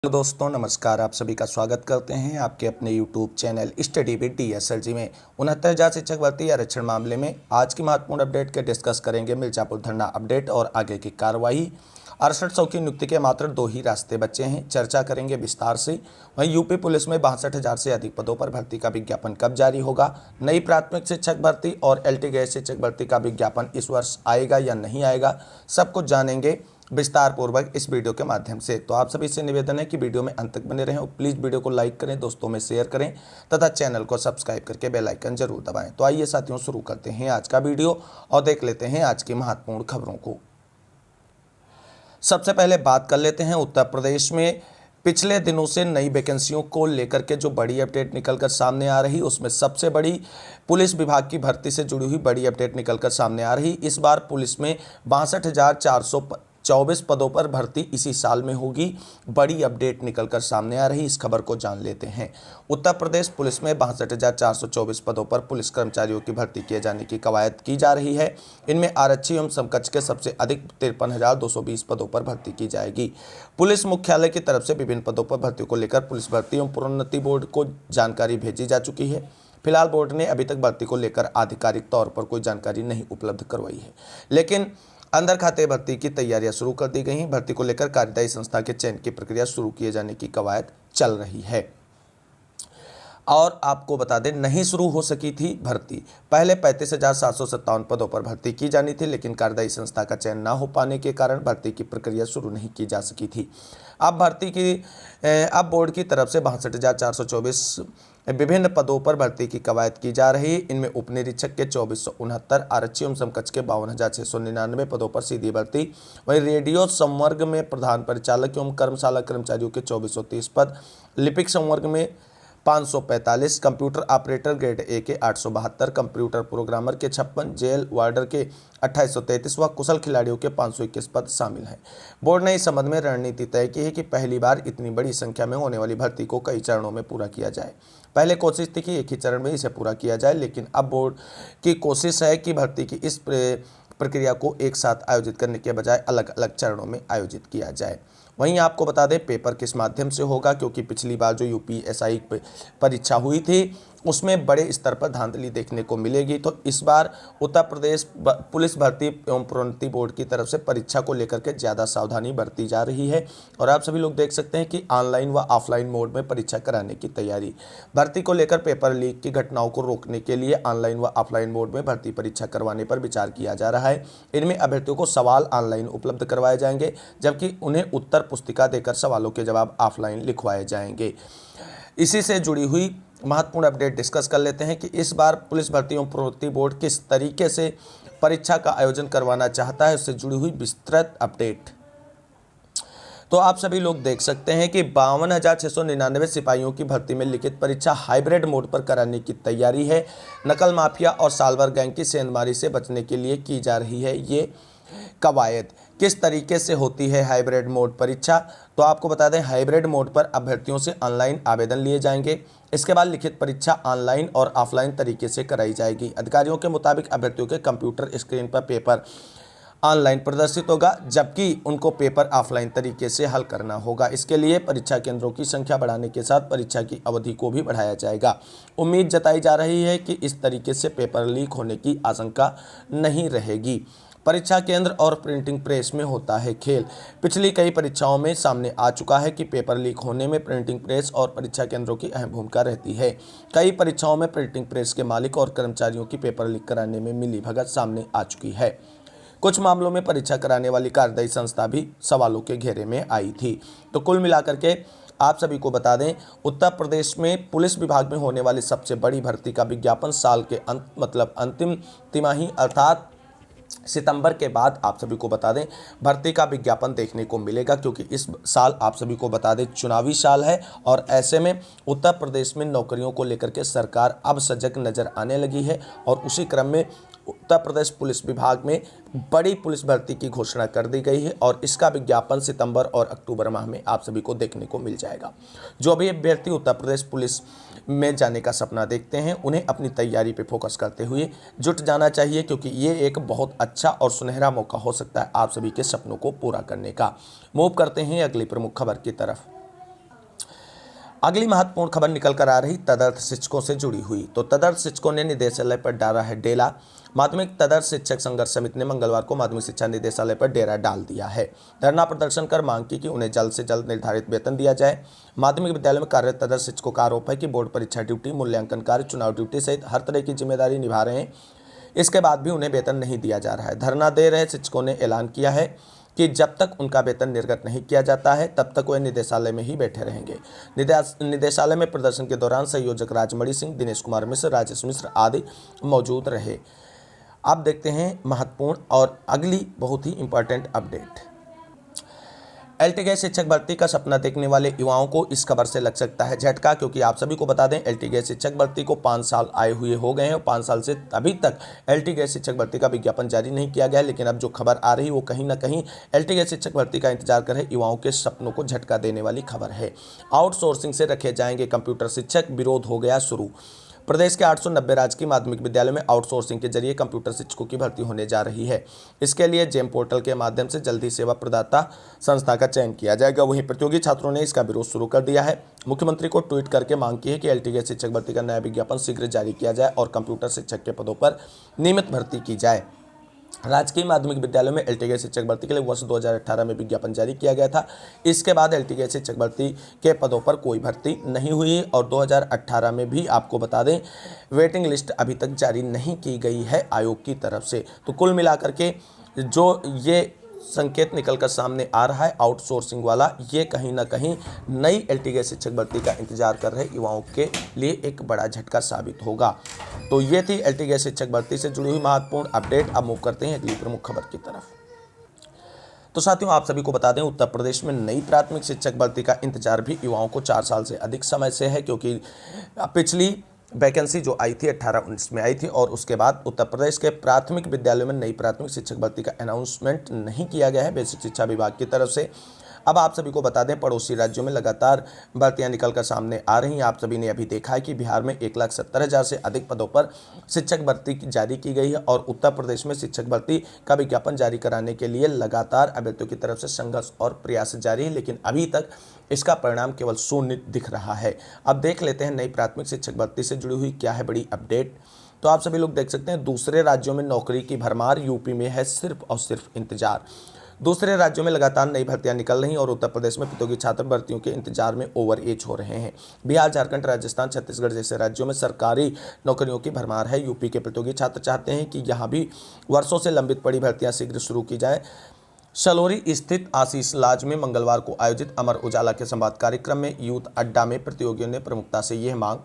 Hello दोस्तों, नमस्कार। आप सभी का स्वागत करते हैं आपके अपने YouTube channel study with DSLG में 69,000 शिक्षक भर्ती आरक्षण मामले में आज की महत्वपूर्ण अपडेट के डिस्कस करेंगे। मिर्जापुर धरना अपडेट और आगे की कार्रवाई। 6800 की नियुक्ति के मात्र 2 ही रास्ते बचे हैं, चर्चा करेंगे विस्तार से। वहीं यूपी पुलिस में 62,000 से अधिक पदों पर भर्ती का विज्ञापन कब जारी होगा, नई प्राथमिक शिक्षक भर्ती और LT गैर शिक्षक भर्ती का विज्ञापन इस वर्ष आएगा या नहीं आएगा, सब कुछ जानेंगे विस्तार पूर्वक इस वीडियो के माध्यम से। तो आप सभी से निवेदन है कि वीडियो में अंत तक बने रहें और प्लीज़ वीडियो को लाइक करें, दोस्तों में शेयर करें तथा चैनल को सब्सक्राइब करके बेल आइकन जरूर दबाएं। तो आइए साथियों, शुरू करते हैं आज का वीडियो और देख लेते हैं आज की महत्वपूर्ण खबरों को। सबसे पहले बात कर लेते हैं उत्तर प्रदेश में पिछले दिनों से नई वैकेंसियों को लेकर के जो बड़ी अपडेट निकलकर सामने आ रही, उसमें सबसे बड़ी पुलिस विभाग की भर्ती से जुड़ी हुई बड़ी अपडेट निकलकर सामने आ रही। इस बार पुलिस में 62,424 पदों पर भर्ती इसी साल में होगी। बड़ी अपडेट निकलकर सामने आ रही, इस खबर को जान लेते हैं। उत्तर प्रदेश पुलिस में 62,424 पदों पर पुलिस कर्मचारियों की भर्ती किए जाने की कवायद की जा रही है। इनमें आरक्षी एवं समकक्ष के सबसे अधिक 53,220 पदों पर भर्ती की जाएगी। पुलिस मुख्यालय की तरफ से विभिन्न पदों पर भर्ती को लेकर पुलिस भर्ती एवं प्रोन्नति बोर्ड को जानकारी भेजी जा चुकी है। फिलहाल बोर्ड ने अभी तक भर्ती को लेकर आधिकारिक तौर पर कोई जानकारी नहीं उपलब्ध करवाई है, लेकिन अंदर खाते भर्ती की तैयारियां शुरू कर दी गई हैं। भर्ती को लेकर कार्यदायी संस्था के चयन की प्रक्रिया शुरू किए जाने की कवायद चल रही है। और आपको बता दें, नहीं शुरू हो सकी थी भर्ती। पहले 35,757 पदों पर भर्ती की जानी थी, लेकिन कार्यदायी संस्था का चयन ना हो पाने के कारण भर्ती की प्रक्रिया शुरू नहीं की जा सकी थी। अब बोर्ड की तरफ से 62,424 विभिन्न पदों पर भर्ती की कवायद की जा रही है। इनमें उप निरीक्षक के 2469, आरक्षी एवं समकक्ष के 52,699 पदों पर सीधी भर्ती। वहीं रेडियो संवर्ग में प्रधान परिचालक एवं कर्मशाला कर्मचारियों के 2430 पद, लिपिक संवर्ग में 545, कंप्यूटर ऑपरेटर ग्रेड ए के 872, कंप्यूटर प्रोग्रामर के 56, जेल वार्डर के 2833 व कुशल खिलाड़ियों के 521 पद शामिल हैं। बोर्ड ने इस संबंध में रणनीति तय की है कि पहली बार इतनी बड़ी संख्या में होने वाली भर्ती को कई चरणों में पूरा किया जाए। पहले कोशिश थी कि एक ही चरण में इसे पूरा किया जाए, लेकिन अब बोर्ड की कोशिश है कि भर्ती की इस प्रक्रिया को एक साथ आयोजित करने के बजाय अलग अलग चरणों में आयोजित किया जाए। वहीं आपको बता दें, पेपर किस माध्यम से होगा, क्योंकि पिछली बार जो UPSI परीक्षा हुई थी उसमें बड़े स्तर पर धांधली देखने को मिलेगी। तो इस बार उत्तर प्रदेश पुलिस भर्ती एवं प्रोन्नति बोर्ड की तरफ से परीक्षा को लेकर के ज़्यादा सावधानी बरती जा रही है। और आप सभी लोग देख सकते हैं कि ऑनलाइन व ऑफलाइन मोड में परीक्षा कराने की तैयारी। भर्ती को लेकर पेपर लीक की घटनाओं को रोकने के लिए ऑनलाइन व ऑफलाइन मोड में भर्ती परीक्षा करवाने पर विचार किया जा रहा है। इनमें अभ्यर्थियों को सवाल ऑनलाइन उपलब्ध करवाए जाएंगे, जबकि उन्हें उत्तर पुस्तिका देकर सवालों के जवाब ऑफलाइन लिखवाए जाएंगे। इसी से जुड़ी हुई महत्वपूर्ण अपडेट डिस्कस कर लेते हैं कि इस बार पुलिस भर्ती एवं प्रोन्नति बोर्ड किस तरीके से परीक्षा का आयोजन करवाना चाहता है, उससे जुड़ी हुई विस्तृत अपडेट। तो आप सभी लोग देख सकते हैं कि 52,699 सिपाहियों की भर्ती में लिखित परीक्षा हाइब्रिड मोड पर कराने की तैयारी है। नकल माफिया और साल्वर गैंग की सेंधमारी से बचने के लिए की जा रही है ये कवायद। किस तरीके से होती है हाइब्रिड मोड परीक्षा, तो आपको बता दें, हाइब्रिड मोड पर अभ्यर्थियों से ऑनलाइन आवेदन लिए जाएंगे। इसके बाद लिखित परीक्षा ऑनलाइन और ऑफलाइन तरीके से कराई जाएगी। अधिकारियों के मुताबिक अभ्यर्थियों के कंप्यूटर स्क्रीन पर पेपर ऑनलाइन प्रदर्शित होगा, जबकि उनको पेपर ऑफलाइन तरीके से हल करना होगा। इसके लिए परीक्षा केंद्रों की संख्या बढ़ाने के साथ परीक्षा की अवधि को भी बढ़ाया जाएगा। उम्मीद जताई जा रही है कि इस तरीके से पेपर लीक होने की आशंका नहीं रहेगी। परीक्षा केंद्र और प्रिंटिंग प्रेस में होता है खेल। पिछली कई परीक्षाओं में सामने आ चुका है कि पेपर लीक होने में प्रिंटिंग प्रेस और परीक्षा केंद्रों की अहम भूमिका रहती है। कई परीक्षाओं में प्रिंटिंग प्रेस के मालिक और कर्मचारियों की पेपर लीक कराने में मिलीभगत सामने आ चुकी है। कुछ मामलों में परीक्षा कराने वाली कार्यदायी संस्था भी सवालों के घेरे में आई थी। तो कुल मिलाकर के आप सभी को बता दें, उत्तर प्रदेश में पुलिस विभाग में होने वाली सबसे बड़ी भर्ती का विज्ञापन साल के अंत मतलब अंतिम तिमाही अर्थात सितंबर के बाद आप सभी को बता दें भर्ती का विज्ञापन देखने को मिलेगा, क्योंकि इस साल आप सभी को बता दें चुनावी साल है। और ऐसे में उत्तर प्रदेश में नौकरियों को लेकर के सरकार अब सजग नजर आने लगी है और उसी क्रम में उत्तर प्रदेश पुलिस विभाग में बड़ी पुलिस भर्ती की घोषणा कर दी गई है और इसका विज्ञापन सितंबर और अक्टूबर माह में आप सभी को देखने को मिल जाएगा। जो भी अभ्यर्थी उत्तर प्रदेश पुलिस में जाने का सपना देखते हैं, उन्हें अपनी तैयारी पर फोकस करते हुए जुट जाना चाहिए, क्योंकि ये एक बहुत अच्छा और सुनहरा मौका हो सकता है आप सभी के सपनों को पूरा करने का। मूव करते हैं अगली प्रमुख खबर की तरफ। अगली महत्वपूर्ण खबर निकल कर आ रही तदर्थ शिक्षकों से जुड़ी हुई। तो तदर्थ शिक्षकों ने निदेशालय पर डाला है डेरा। माध्यमिक तदर्थ शिक्षक संघर्ष समिति ने मंगलवार को माध्यमिक शिक्षा निदेशालय पर डेरा डाल दिया है। धरना प्रदर्शन कर मांग की कि उन्हें जल्द से जल्द निर्धारित वेतन दिया जाए। माध्यमिक विद्यालय में कार्यरत तदर्थ शिक्षकों का आरोप है कि बोर्ड परीक्षा ड्यूटी, मूल्यांकन कार्य, चुनाव ड्यूटी सहित हर तरह की जिम्मेदारी निभा रहे हैं, इसके बाद भी उन्हें वेतन नहीं दिया जा रहा है। धरना दे रहे शिक्षकों ने ऐलान किया है कि जब तक उनका वेतन निर्गत नहीं किया जाता है तब तक वे निदेशालय में ही बैठे रहेंगे। निदेशालय में प्रदर्शन के दौरान संयोजक राजमणि सिंह, दिनेश कुमार मिश्र, राजेश मिश्र आदि मौजूद रहे। अब देखते हैं महत्वपूर्ण और अगली बहुत ही इंपॉर्टेंट अपडेट। एलटी शिक्षक भर्ती का सपना देखने वाले युवाओं को इस खबर से लग सकता है झटका, क्योंकि आप सभी को बता दें एलटी शिक्षक भर्ती को 5 साल आए हुए हो गए हैं और 5 साल से अभी तक एलटी शिक्षक भर्ती का विज्ञापन जारी नहीं किया गया। लेकिन अब जो खबर आ रही वो कहीं ना कहीं एलटी शिक्षक भर्ती का इंतजार कर रहे युवाओं के सपनों को झटका देने वाली खबर है। आउटसोर्सिंग से रखे जाएंगे कंप्यूटर शिक्षक, विरोध हो गया शुरू। प्रदेश के 890 राजकीय माध्यमिक विद्यालयों में आउटसोर्सिंग के जरिए कंप्यूटर शिक्षकों की भर्ती होने जा रही है। इसके लिए जेम पोर्टल के माध्यम से जल्दी सेवा प्रदाता संस्था का चयन किया जाएगा। वहीं प्रतियोगी छात्रों ने इसका विरोध शुरू कर दिया है। मुख्यमंत्री को ट्वीट करके मांग की है कि एलटी शिक्षक भर्ती का नया विज्ञापन शीघ्र जारी किया जाए और कंप्यूटर शिक्षक के पदों पर नियमित भर्ती की जाए। राजकीय माध्यमिक विद्यालयों में एलटी शिक्षक भर्ती के लिए वर्ष 2018 में विज्ञापन जारी किया गया था। इसके बाद एलटी शिक्षक भर्ती के पदों पर कोई भर्ती नहीं हुई और 2018 में भी आपको बता दें वेटिंग लिस्ट अभी तक जारी नहीं की गई है आयोग की तरफ से। तो कुल मिलाकर के जो ये संकेत निकलकर सामने आ रहा है आउटसोर्सिंग वाला, ये कहीं ना कहीं नई एलटी शिक्षक भर्ती का इंतजार कर रहे युवाओं के लिए एक बड़ा झटका साबित होगा। तो ये थी एलटी शिक्षक भर्ती से जुड़ी हुई महत्वपूर्ण अपडेट। अब मूव करते हैं अगली प्रमुख खबर की तरफ। तो साथियों, आप सभी को बता दें उत्तर प्रदेश में नई प्राथमिक शिक्षक भर्ती का इंतजार भी युवाओं को 4 साल से अधिक समय से है, क्योंकि पिछली वैकेंसी जो आई थी 18-19 में आई थी और उसके बाद उत्तर प्रदेश के प्राथमिक विद्यालयों में नई प्राथमिक शिक्षक भर्ती का अनाउंसमेंट नहीं किया गया है बेसिक शिक्षा विभाग की तरफ से। अब आप सभी को बता दें पड़ोसी राज्यों में लगातार भर्तियां निकलकर सामने आ रही हैं। आप सभी ने अभी देखा है कि बिहार में 1,70,000 से अधिक पदों पर शिक्षक भर्ती जारी की गई है और उत्तर प्रदेश में शिक्षक भर्ती का विज्ञापन जारी कराने के लिए लगातार अभ्यर्थियों की तरफ से संघर्ष और प्रयास जारी है, लेकिन अभी तक इसका परिणाम केवल शून्य दिख रहा है। अब देख लेते हैं नई प्राथमिक शिक्षक भर्ती से जुड़ी हुई क्या है बड़ी अपडेट। तो आप सभी लोग देख सकते हैं दूसरे राज्यों में नौकरी की भरमार, यूपी में है सिर्फ और सिर्फ इंतजार। दूसरे राज्यों में लगातार नई भर्तियां निकल रही और उत्तर प्रदेश में प्रतियोगी छात्र भर्तियों के इंतजार में ओवर एज हो रहे हैं। बिहार, झारखंड, राजस्थान, छत्तीसगढ़ जैसे राज्यों में सरकारी नौकरियों की भरमार है। यूपी के प्रतियोगी छात्र चाहते हैं कि यहाँ भी वर्षों से लंबित पड़ी भर्तियां शीघ्र शुरू की जाए। सलोरी स्थित आशीष लॉज में मंगलवार को आयोजित अमर उजाला के संवाद कार्यक्रम में यूथ अड्डा में प्रतियोगियों ने प्रमुखता से यह मांग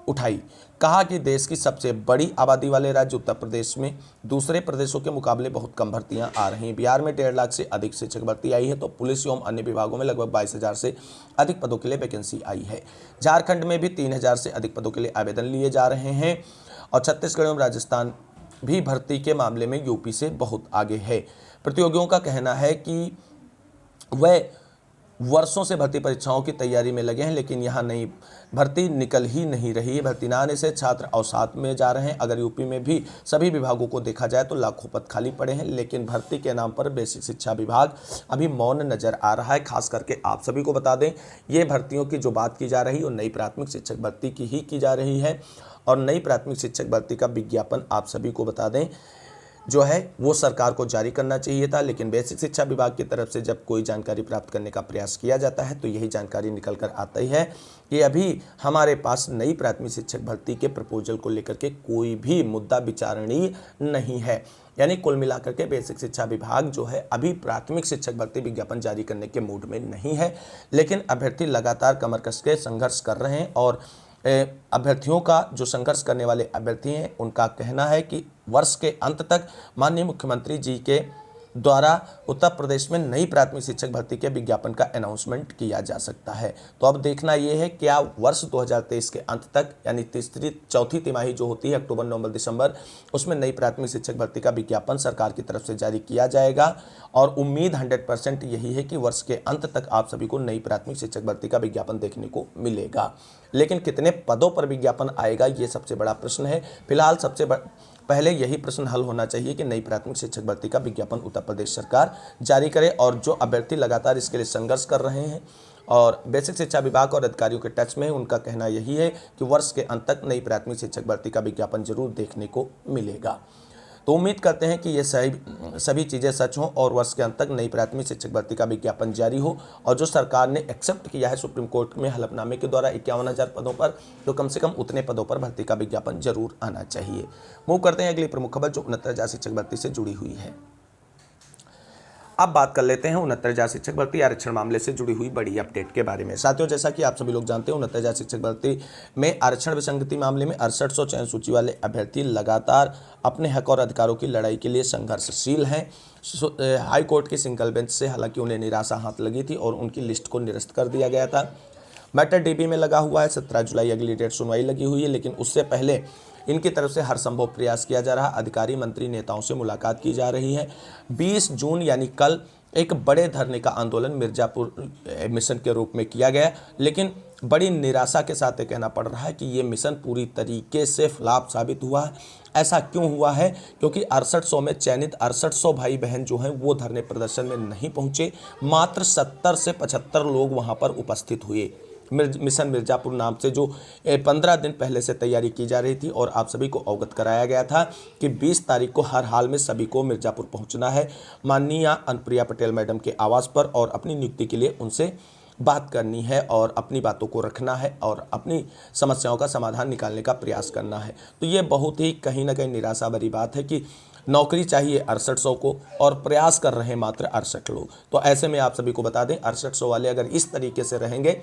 उठाई। कहा कि देश की सबसे बड़ी आबादी वाले राज्य उत्तर प्रदेश में दूसरे प्रदेशों के मुकाबले बहुत कम भर्तियां आ रही हैं। बिहार में 1.5 लाख से अधिक शिक्षक भर्ती आई है तो पुलिस एवं अन्य विभागों में लगभग 22,000 से अधिक पदों के लिए वैकेंसी आई है। झारखंड में भी 3,000 से अधिक पदों के लिए आवेदन लिए जा रहे हैं और छत्तीसगढ़ एवं राजस्थान भी भर्ती के मामले में यूपी से बहुत आगे है। प्रतियोगियों का कहना है कि वह वर्षों से भर्ती परीक्षाओं की तैयारी में लगे हैं, लेकिन यहाँ नई भर्ती निकल ही नहीं रही है। भर्ती न आने से छात्र अवसाद में जा रहे हैं। अगर यूपी में भी सभी विभागों को देखा जाए तो लाखों पद खाली पड़े हैं, लेकिन भर्ती के नाम पर बेसिक शिक्षा विभाग अभी मौन नजर आ रहा है। खास करके आप सभी को बता दें ये भर्तियों की जो बात की जा रही है वो नई प्राथमिक शिक्षक भर्ती की ही की जा रही है और नई प्राथमिक शिक्षक भर्ती का विज्ञापन आप सभी को बता दें जो है वो सरकार को जारी करना चाहिए था, लेकिन बेसिक शिक्षा विभाग की तरफ से जब कोई जानकारी प्राप्त करने का प्रयास किया जाता है तो यही जानकारी निकल कर आता ही है कि अभी हमारे पास नई प्राथमिक शिक्षक भर्ती के प्रपोजल को लेकर के कोई भी मुद्दा विचारणीय नहीं है। यानी कुल मिलाकर के बेसिक शिक्षा विभाग जो है अभी प्राथमिक शिक्षक भर्ती विज्ञापन जारी करने के मूड में नहीं है, लेकिन अभ्यर्थी लगातार कमर कस के संघर्ष कर रहे हैं और अभ्यर्थियों का जो संघर्ष करने वाले अभ्यर्थी हैं उनका कहना है कि वर्ष के अंत तक माननीय मुख्यमंत्री जी के द्वारा उत्तर प्रदेश में नई प्राथमिक शिक्षक भर्ती के विज्ञापन का अनाउंसमेंट किया जा सकता है। तो अब देखना यह है क्या वर्ष 2023 के अंत तक यानी चौथी तिमाही जो होती है अक्टूबर, नवंबर, दिसंबर, उसमें नई प्राथमिक शिक्षक भर्ती का विज्ञापन सरकार की तरफ से जारी किया जाएगा और उम्मीद 100% यही है कि वर्ष के अंत तक आप सभी को नई प्राथमिक शिक्षक भर्ती का विज्ञापन देखने को मिलेगा। लेकिन कितने पदों पर विज्ञापन आएगा ये सबसे बड़ा प्रश्न है। फिलहाल सबसे पहले यही प्रश्न हल होना चाहिए कि नई प्राथमिक शिक्षक भर्ती का विज्ञापन उत्तर प्रदेश सरकार जारी करे और जो अभ्यर्थी लगातार इसके लिए संघर्ष कर रहे हैं और बेसिक शिक्षा विभाग और अधिकारियों के टच में उनका कहना यही है कि वर्ष के अंत तक नई प्राथमिक शिक्षक भर्ती का विज्ञापन जरूर देखने को मिलेगा। तो उम्मीद करते हैं कि ये सभी चीज़ें सच हों और वर्ष के अंत तक नई प्राथमिक शिक्षक भर्ती का विज्ञापन जारी हो। और जो सरकार ने एक्सेप्ट किया है सुप्रीम कोर्ट में हलफनामे के द्वारा 51,000 पदों पर, तो कम से कम उतने पदों पर भर्ती का विज्ञापन जरूर आना चाहिए। मूव करते हैं अगली प्रमुख खबर जो 69,000 शिक्षक भर्ती से जुड़ी हुई है। अब बात कर लेते हैं 69,000 शिक्षक भर्ती आरक्षण मामले से जुड़ी हुई बड़ी अपडेट के बारे में। साथियों, जैसा कि आप सभी लोग जानते हैं 69,000 शिक्षक भर्ती में आरक्षण विसंगति मामले में 6800 चयन सूची वाले अभ्यर्थी लगातार अपने हक और अधिकारों की लड़ाई के लिए संघर्षशील हैं। हाई कोर्ट की सिंगल बेंच से हालांकि उन्हें निराशा हाथ लगी थी और उनकी लिस्ट को निरस्त कर दिया गया था। मैटर डीबी में लगा हुआ है, 17 जुलाई अगली डेट सुनवाई लगी हुई है, लेकिन उससे पहले इनकी तरफ से हर संभव प्रयास किया जा रहा। अधिकारी मंत्री नेताओं से मुलाकात की जा रही है। 20 जून यानी कल एक बड़े धरने का आंदोलन मिर्जापुर मिशन के रूप में किया गया, लेकिन बड़ी निराशा के साथ ये कहना पड़ रहा है कि ये मिशन पूरी तरीके से फ्लॉप साबित हुआ है। ऐसा क्यों हुआ है? क्योंकि 6800 में चयनित 6800 भाई बहन जो हैं वो धरने प्रदर्शन में नहीं पहुंचे। मात्र 70 से 75 लोग वहां पर उपस्थित हुए। मिशन मिर्जापुर नाम से जो 15 दिन पहले से तैयारी की जा रही थी और आप सभी को अवगत कराया गया था कि 20 तारीख को हर हाल में सभी को मिर्जापुर पहुंचना है, माननीय अनुप्रिया पटेल मैडम के आवास पर, और अपनी नियुक्ति के लिए उनसे बात करनी है और अपनी बातों को रखना है और अपनी समस्याओं का समाधान निकालने का प्रयास करना है। तो ये बहुत ही कहीं ना कहीं निराशा भरी बात है कि नौकरी चाहिए 6800 को और प्रयास कर रहे हैं मात्र 68 लोग। तो ऐसे में आप सभी को बता दें 6800 वाले अगर इस तरीके से रहेंगे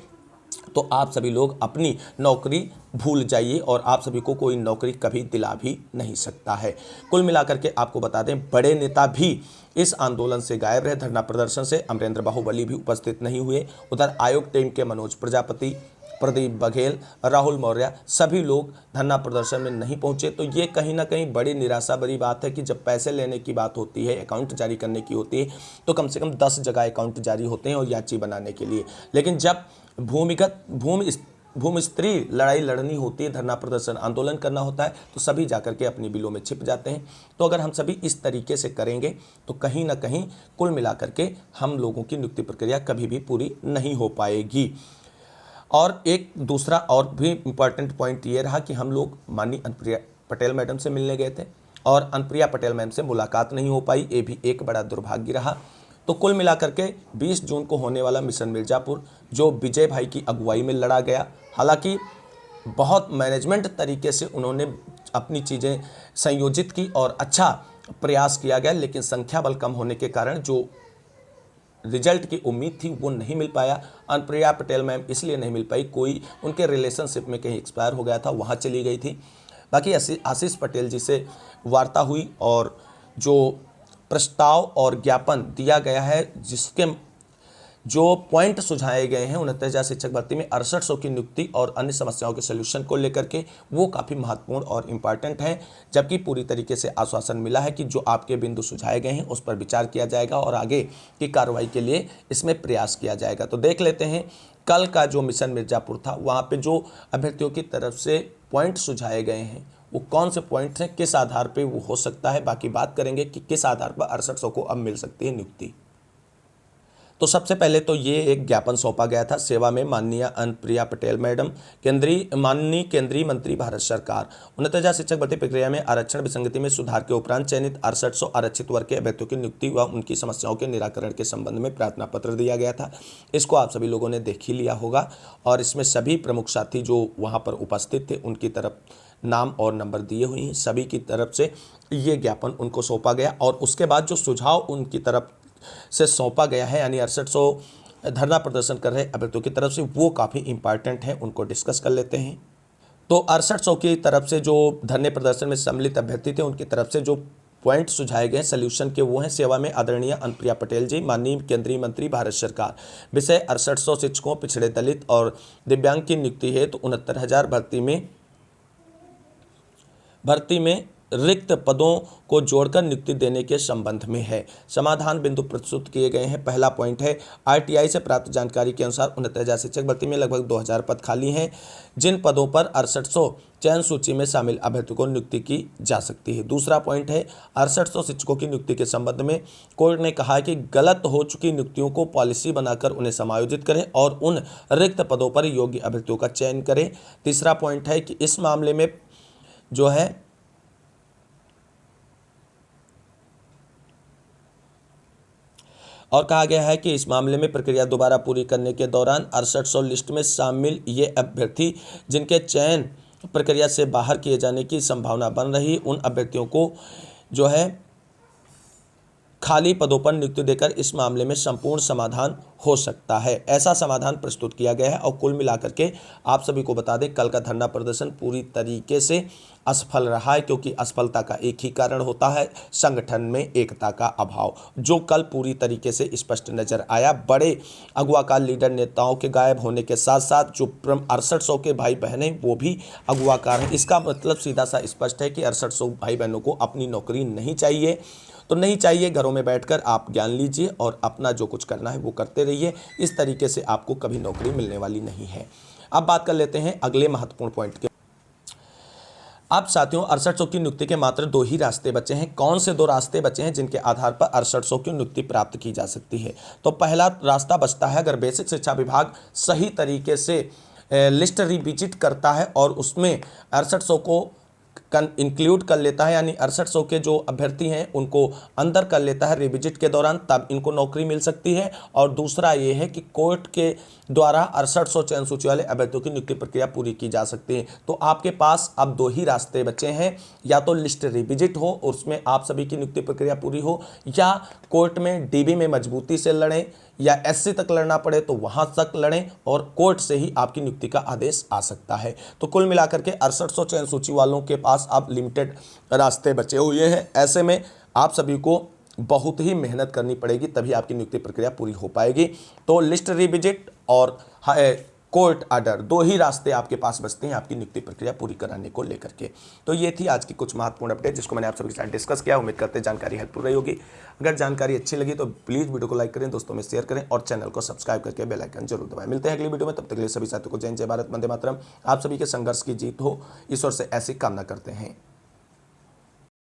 तो आप सभी लोग अपनी नौकरी भूल जाइए और आप सभी को कोई नौकरी कभी दिला भी नहीं सकता है। कुल मिलाकर के आपको बता दें बड़े नेता भी इस आंदोलन से गायब रहे। धरना प्रदर्शन से अमरेंद्र बाहुबली भी उपस्थित नहीं हुए। उधर आयोग टीम के मनोज प्रजापति, प्रदीप बघेल, राहुल मौर्य सभी लोग धरना प्रदर्शन में नहीं पहुंचे। तो ये कहीं ना कहीं बड़ी निराशा भरी बात है कि जब पैसे लेने की बात होती है, अकाउंट जारी करने की होती है, तो कम से कम 10 जगह अकाउंट जारी होते हैं और याची बनाने के लिए, लेकिन जब भूमि स्त्री लड़ाई लड़नी होती है, धरना प्रदर्शन आंदोलन करना होता है, तो सभी जाकर के अपनी बिलों में छिप जाते हैं। तो अगर हम सभी इस तरीके से करेंगे तो कहीं ना कहीं कुल मिलाकर के हम लोगों की नियुक्ति प्रक्रिया कभी भी पूरी नहीं हो पाएगी। और एक दूसरा और भी इम्पॉर्टेंट पॉइंट ये रहा कि हम लोग माननीय अनुप्रिया पटेल मैडम से मिलने गए थे और अनुप्रिया पटेल मैम से मुलाकात नहीं हो पाई, ये भी एक बड़ा दुर्भाग्य रहा। तो कुल मिलाकर के 20 जून को होने वाला मिशन मिर्जापुर जो विजय भाई की अगुवाई में लड़ा गया, हालांकि बहुत मैनेजमेंट तरीके से उन्होंने अपनी चीज़ें संयोजित की और अच्छा प्रयास किया गया, लेकिन संख्या बल कम होने के कारण जो रिजल्ट की उम्मीद थी वो नहीं मिल पाया। अनुप्रिया पटेल मैम इसलिए नहीं मिल पाई, कोई उनके रिलेशनशिप में कहीं एक्सपायर हो गया था, वहाँ चली गई थी। बाकी आशीष पटेल जी से वार्ता हुई और जो प्रस्ताव और ज्ञापन दिया गया है, जिसके जो पॉइंट सुझाए गए हैं 69,000 शिक्षक भर्ती में 6800 की नियुक्ति और अन्य समस्याओं के सलूशन को लेकर के, वो काफ़ी महत्वपूर्ण और इम्पॉर्टेंट हैं। जबकि पूरी तरीके से आश्वासन मिला है कि जो आपके बिंदु सुझाए गए हैं उस पर विचार किया जाएगा और आगे की कार्रवाई के लिए इसमें प्रयास किया जाएगा। तो देख लेते हैं कल का जो मिशन मिर्जापुर था वहाँ पर जो अभ्यर्थियों की तरफ से पॉइंट सुझाए गए हैं वो कौन से पॉइंट्स हैं, किस आधार पे वो हो सकता है। बाकी बात करेंगे कि किस आधार पर 6800 को अब मिल सकती है नियुक्ति। तो सबसे पहले तो ये एक ज्ञापन सौंपा गया था सेवा में माननीय अनुप्रिया पटेल मैडम, माननीय केंद्रीय मंत्री भारत सरकार। 69,000 शिक्षक भर्ती प्रक्रिया में आरक्षण विसंगति में सुधार के उपरांत चयनित 6800 आरक्षित वर्ग के अभ्यर्थियों की नियुक्ति व उनकी समस्याओं के निराकरण के संबंध में प्रार्थना पत्र दिया गया था। इसको आप सभी लोगों ने देख ही लिया होगा और इसमें सभी प्रमुख साथी जो वहाँ पर उपस्थित थे उनकी तरफ नाम और नंबर दिए हुए हैं। सभी की तरफ से ये ज्ञापन उनको सौंपा गया और उसके बाद जो सुझाव उनकी तरफ से सौंपा गया है, यानी 6800 धरना प्रदर्शन कर रहे अभ्यर्थियों की तरफ से, वो काफ़ी इंपॉर्टेंट है, उनको डिस्कस कर लेते हैं। तो 6800 की तरफ से जो धरने प्रदर्शन में सम्मिलित अभ्यर्थी थे उनकी तरफ से जो पॉइंट सुझाए गए सल्यूशन के, वो हैं सेवा में आदरणीय अनुप्रिया पटेल जी, माननीय केंद्रीय मंत्री भारत सरकार। विषय 6800 शिक्षकों, पिछड़े दलित और दिव्यांग की नियुक्ति है तो 69,000 भर्ती में रिक्त पदों को जोड़कर नियुक्ति देने के संबंध में है। समाधान बिंदु प्रस्तुत किए गए हैं। पहला पॉइंट है, आरटीआई से प्राप्त जानकारी के अनुसार 69,000 शिक्षक भर्ती में लगभग 2,000 पद खाली हैं, जिन पदों पर 6800 चयन सूची में शामिल अभ्यर्थियों को नियुक्ति की जा सकती है। दूसरा पॉइंट है, 6800 शिक्षकों की नियुक्ति के संबंध में कोर्ट ने कहा है कि गलत हो चुकी नियुक्तियों को पॉलिसी बनाकर उन्हें समायोजित करें और उन रिक्त पदों पर योग्य अभ्यर्थियों का चयन करें। तीसरा पॉइंट है कि इस मामले में जो है और कहा गया है कि इस मामले में प्रक्रिया दोबारा पूरी करने के दौरान 6800 लिस्ट में शामिल ये अभ्यर्थी जिनके चयन प्रक्रिया से बाहर किए जाने की संभावना बन रही, उन अभ्यर्थियों को जो है खाली पदों पर नियुक्ति देकर इस मामले में संपूर्ण समाधान हो सकता है। ऐसा समाधान प्रस्तुत किया गया है। और कुल मिलाकर के आप सभी को बता दें, कल का धरना प्रदर्शन पूरी तरीके से असफल रहा है, क्योंकि असफलता का एक ही कारण होता है, संगठन में एकता का अभाव, जो कल पूरी तरीके से स्पष्ट नजर आया। बड़े अगुवाकार लीडर नेताओं के गायब होने के साथ साथ जो 6800 के भाई बहनें वो भी अगुवाकार हैं। इसका मतलब सीधा सा स्पष्ट है कि 6800 भाई बहनों को अपनी नौकरी नहीं चाहिए, तो नहीं चाहिए। घरों में बैठकर आप ज्ञान लीजिए और अपना जो कुछ करना है वो करते रहिए। इस तरीके से आपको कभी नौकरी मिलने वाली नहीं है। अब बात कर लेते हैं अगले महत्वपूर्ण पॉइंट के। अब साथियों, 6800 की नियुक्ति के मात्र 2 ही रास्ते बचे हैं। कौन से 2 रास्ते बचे हैं जिनके आधार पर 6800 की नियुक्ति प्राप्त की जा सकती है? तो पहला रास्ता बचता है, अगर बेसिक शिक्षा विभाग सही तरीके से लिस्ट रिविजिट करता है और उसमें 6800 को इंक्लूड कर लेता है, यानी 6800 के जो अभ्यर्थी हैं उनको अंदर कर लेता है रिविजिट के दौरान, तब इनको नौकरी मिल सकती है। और दूसरा ये है कि कोर्ट के द्वारा 6800 चयन सूची वाले अभ्यर्थियों की नियुक्ति प्रक्रिया पूरी की जा सकती है। तो आपके पास अब 2 ही रास्ते बचे हैं, या तो लिस्ट रिविजिट हो, उसमें आप सभी की नियुक्ति प्रक्रिया पूरी हो, या कोर्ट में डीबी में मजबूती से लड़ें, या एससी तक लड़ना पड़े तो वहां तक लड़ें और कोर्ट से ही आपकी नियुक्ति का आदेश आ सकता है। तो कुल मिलाकर के 6800 चयन सूची वालों के पास अब लिमिटेड रास्ते बचे हुए हैं। ऐसे में आप सभी को बहुत ही मेहनत करनी पड़ेगी, तभी आपकी नियुक्ति प्रक्रिया पूरी हो पाएगी। तो लिस्ट रिविजिट और कोर्ट ऑर्डर, 2 ही रास्ते आपके पास बचते हैं आपकी नियुक्ति प्रक्रिया पूरी कराने को लेकर के। तो ये थी आज की कुछ महत्वपूर्ण अपडेट जिसको मैंने आप सभी के साथ डिस्कस किया। उम्मीद करते हैं जानकारी हेल्पफुल रही होगी। अगर जानकारी अच्छी लगी तो प्लीज़ वीडियो को लाइक करें, दोस्तों में शेयर करें और चैनल को सब्सक्राइब करके बेल आइकन जरूर दबाएं। मिलते हैं अगली वीडियो में, तब तक के लिए सभी साथियों को जय हिंद, जय भारत, वंदे मातरम। आप सभी के संघर्ष की जीत हो, ईश्वर से ऐसी कामना करते हैं।